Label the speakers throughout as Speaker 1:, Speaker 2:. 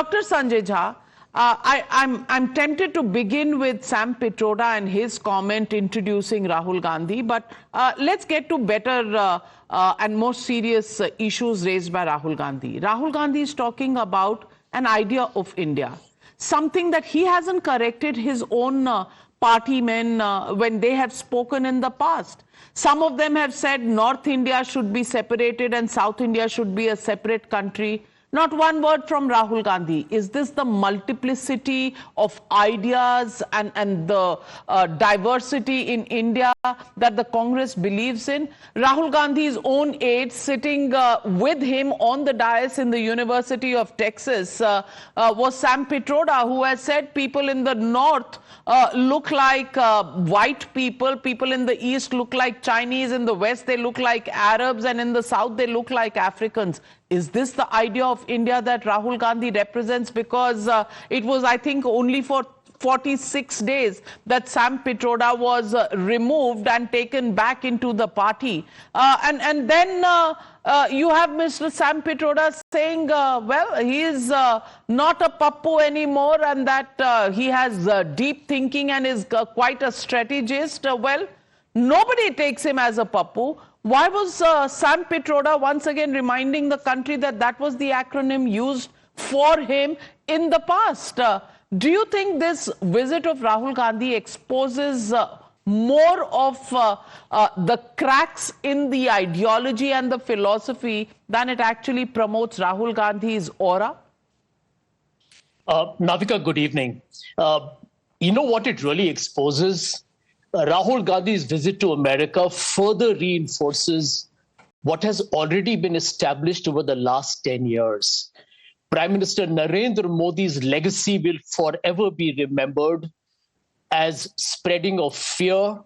Speaker 1: Dr. Sanjay Jha, I'm tempted to begin with Sam Pitroda and his comment introducing Rahul Gandhi, but let's get to better and more serious issues raised by Rahul Gandhi. Rahul Gandhi is talking about an idea of India, something that he hasn't corrected his own party men when they have spoken in the past. Some of them have said North India should be separated and South India should be a separate country. Not one word from Rahul Gandhi. Is this the multiplicity of ideas and the diversity in India that the Congress believes in? Rahul Gandhi's own aide sitting with him on the dais in the University of Texas was Sam Pitroda, who has said people in the north look like white people, people in the east look like Chinese, in the west they look like Arabs, and in the south they look like Africans. Is this the idea of India that Rahul Gandhi represents? Because it was, I think, only for 46 days that Sam Pitroda was removed and taken back into the party. And then you have Mr. Sam Pitroda saying, well, he is not a pappu anymore and that he has deep thinking and is quite a strategist. Well, nobody takes him as a pappu. Why was Sam Pitroda once again reminding the country that that was the acronym used for him in the past? Do you think this visit of Rahul Gandhi exposes more of the cracks in the ideology and the philosophy than it actually promotes Rahul Gandhi's aura?
Speaker 2: Navika, good evening. You know what it really exposes? Rahul Gandhi's visit to America further reinforces what has already been established over the last 10 years. Prime Minister Narendra Modi's legacy will forever be remembered as spreading of fear,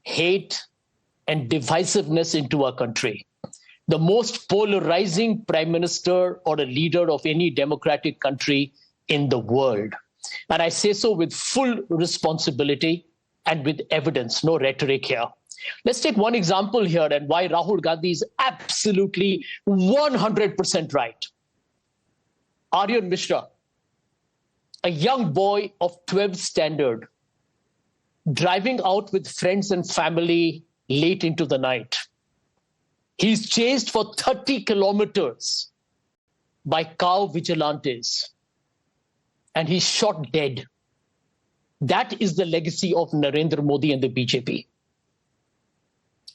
Speaker 2: hate, and divisiveness into our country. The most polarizing prime minister or a leader of any democratic country in the world. And I say so with full responsibility and with evidence, no rhetoric here. Let's take one example here and why Rahul Gandhi is absolutely 100% right. Aryan Mishra, a young boy of 12th standard, driving out with friends and family late into the night. He's chased for 30 kilometers by cow vigilantes and he's shot dead. That is the legacy of Narendra Modi and the BJP.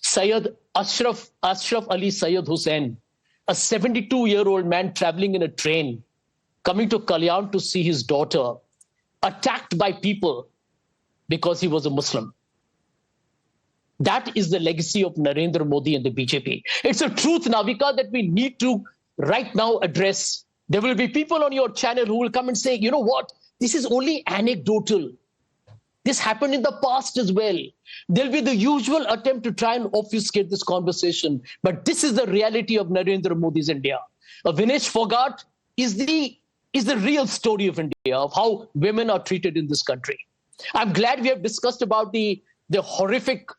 Speaker 2: Syed Ashraf Ali Syed Hussain, a 72-year-old man traveling in a train, coming to Kalyan to see his daughter, attacked by people because he was a Muslim. That is the legacy of Narendra Modi and the BJP. It's a truth, Navika, that we need to right now address. There will be people on your channel who will come and say, you know what, this is only anecdotal. This happened in the past as well. There'll be the usual attempt to try and obfuscate this conversation. But this is the reality of Narendra Modi's India. Vinesh Fogart is the real story of India, of how women are treated in this country. I'm glad we have discussed about the horrific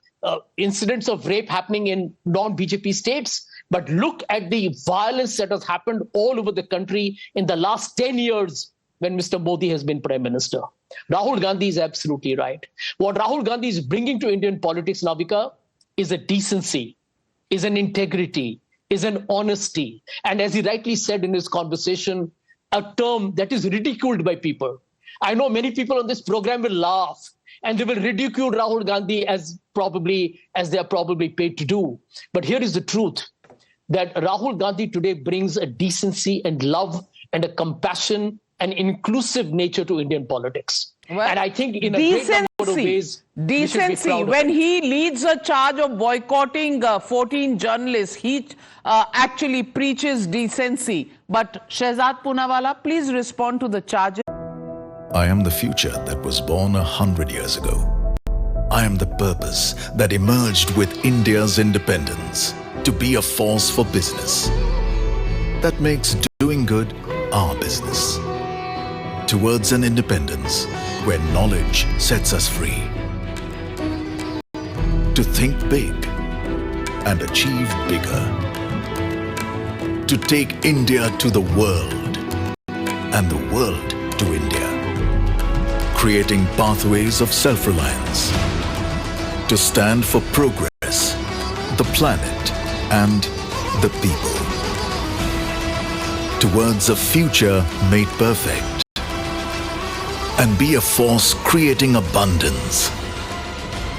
Speaker 2: incidents of rape happening in non-BJP states. But look at the violence that has happened all over the country in the last 10 years when Mr. Modi has been Prime Minister. Rahul Gandhi is absolutely right. What Rahul Gandhi is bringing to Indian politics, Navika, is a decency, is an integrity, is an honesty. And as he rightly said in his conversation, a term that is ridiculed by people. I know many people on this program will laugh and they will ridicule Rahul Gandhi as they are probably paid to do. But here is the truth, that Rahul Gandhi today brings a decency and love and a compassion and inclusive nature to Indian politics. Well, and I think in a great number of ways,
Speaker 1: decency. When he leads a charge of boycotting 14 journalists, he actually preaches decency. But Shehzad Poonawalla, please respond to the charges.
Speaker 3: I am the future that was born 100 years ago. I am the purpose that emerged with India's independence to be a force for business that makes doing good our business. Towards an independence where knowledge sets us free. To think big and achieve bigger. To take India to the world and the world to India, creating pathways of self-reliance to stand for progress, the planet and the people, towards a future made perfect, and be a force creating abundance.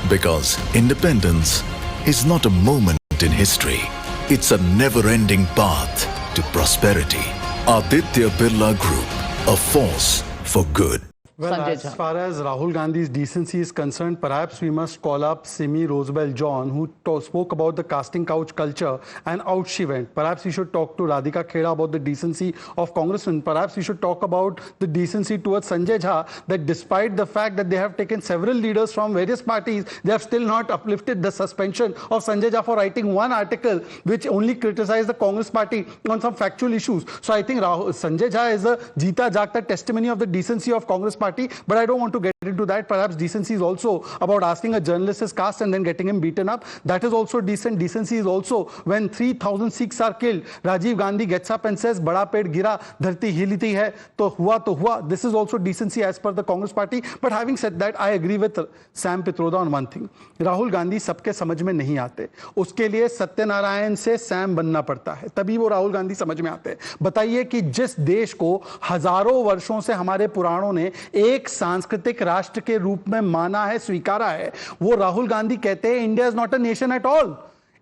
Speaker 3: Because independence is not a moment in history, it's a never-ending path to prosperity. Aditya Birla Group, a force for good.
Speaker 4: Well,
Speaker 1: Sanjay
Speaker 4: as
Speaker 1: Jha.
Speaker 4: far as Rahul Gandhi's decency is concerned, perhaps we must call up Simi Rosabelle John, who spoke about the casting couch culture, and out she went. Perhaps we should talk to Radhika Kheda about the decency of congressmen. Perhaps we should talk about the decency towards Sanjay Jha, that despite the fact that they have taken several leaders from various parties, they have still not uplifted the suspension of Sanjay Jha for writing one article which only criticized the Congress party on some factual issues. So I think Sanjay Jha is a Jeeta Jagta testimony of the decency of Congress party. But I don't want to get into that. Perhaps decency is also about asking a journalist his caste and then getting him beaten up. That is also decent. Decency is also when 3,000 Sikhs are killed, Rajiv Gandhi gets up and says, "Bada ped gira, dharti hiliti hai, to hua." This is also decency as per the Congress party. But having said that, I agree with Sam Pitroda on one thing. Rahul Gandhi सबके समझ में नहीं आते. उसके लिए सत्यनारायण से Sam बनना पड़ता है, तभी वो राहुल गांधी समझ में आते हैं. बताइए कि जिस देश को हजारों वर्षों से हमारे पुराणों ने एक सांस्कृतिक राष्ट्र के रूप में माना है, स्वीकारा है, वो राहुल गांधी कहते हैं India is not a nation at all.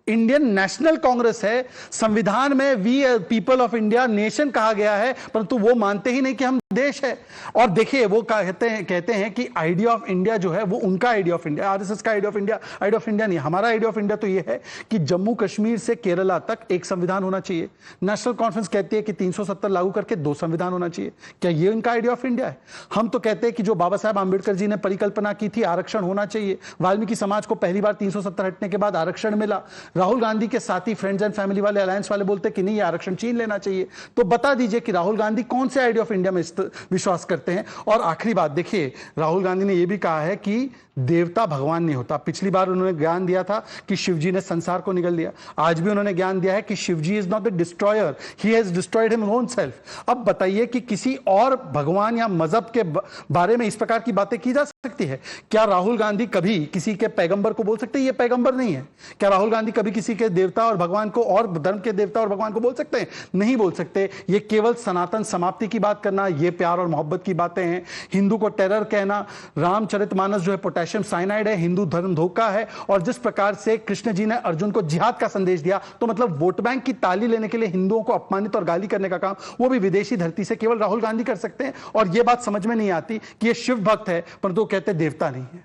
Speaker 4: Indian National Congress है. संविधान में we people of India nation कहा गया है, परंतु वो मानते ही नहीं कि हम देश है. और देखिए वो कहते हैं कि आइडिया ऑफ इंडिया जो है वो उनका आइडिया ऑफ इंडिया, आरएसएस का आइडिया ऑफ इंडिया नहीं. हमारा आइडिया ऑफ इंडिया तो ये है कि जम्मू कश्मीर से केरला तक एक संविधान होना चाहिए. नेशनल कॉन्फ्रेंस कहती है कि 370 लागू करके 2 संविधान होना चाहिए. क्या ये उनका आइडिया ऑफ इंडिया है? हम तो कहते हैं कि जो बाबा साहब आंबेडकर जी ने परिकल्पना की थी, आरक्षण होना चाहिए. वाल्मीकि समाज को पहली बार 370 हटने के बाद आरक्षण मिला. राहुल गांधी के साथी फ्रेंड्स एंड फैमिली वाले, अलायंस वाले बोलते कि नहीं, ये आरक्षण छीन लेना चाहिए. तो बता दीजिए कि राहुल गांधी कौन से आइडिया ऑफ इंडिया में विश्वास करते हैं. और आखिरी बात देखिए, राहुल गांधी ने यह भी कहा है कि देवता भगवान नहीं होता. पिछली बार उन्होंने ज्ञान दिया था कि शिवजी ने संसार को निगल दिया. आज भी उन्होंने ज्ञान दिया है कि Shivji is not the destroyer, he has destroyed him own self. अब बताइए कि किसी और भगवान या मजहब के बारे में इस प्रकार की बातें की जा सकती है? क्या राहुल गांधी कभी किसी के पैगंबर को बोल सकते हैं ये पैगंबर नहीं है? क्या राहुल गांधी कभी किसी के देवता और भगवान को, और धर्म के देवता और भगवान को बोल सकते हैं? नहीं बोल सकते. ये केवल सनातन समाप्ति की बात करना, ये प्यार और मोहब्बत की बातें हैं. हिंदू को टेरर कहना, रामचरितमानस जो है पोटेशियम साइनाइड है, हिंदू धर्म धोखा है. और जिस प्रकार से कृष्ण जी ने अर्जुन को जिहाद का संदेश दिया, तो मतलब वोट बैंक की ताली लेने के लिए हिंदुओं को अपमानित और गाली करने का काम वो भी विदेशी धरती से केवल राहुल गांधी कर सकते हैं. और यह बात समझ में नहीं आती कि ये शिव भक्त है, परंतु वो कहते देवता नहीं है.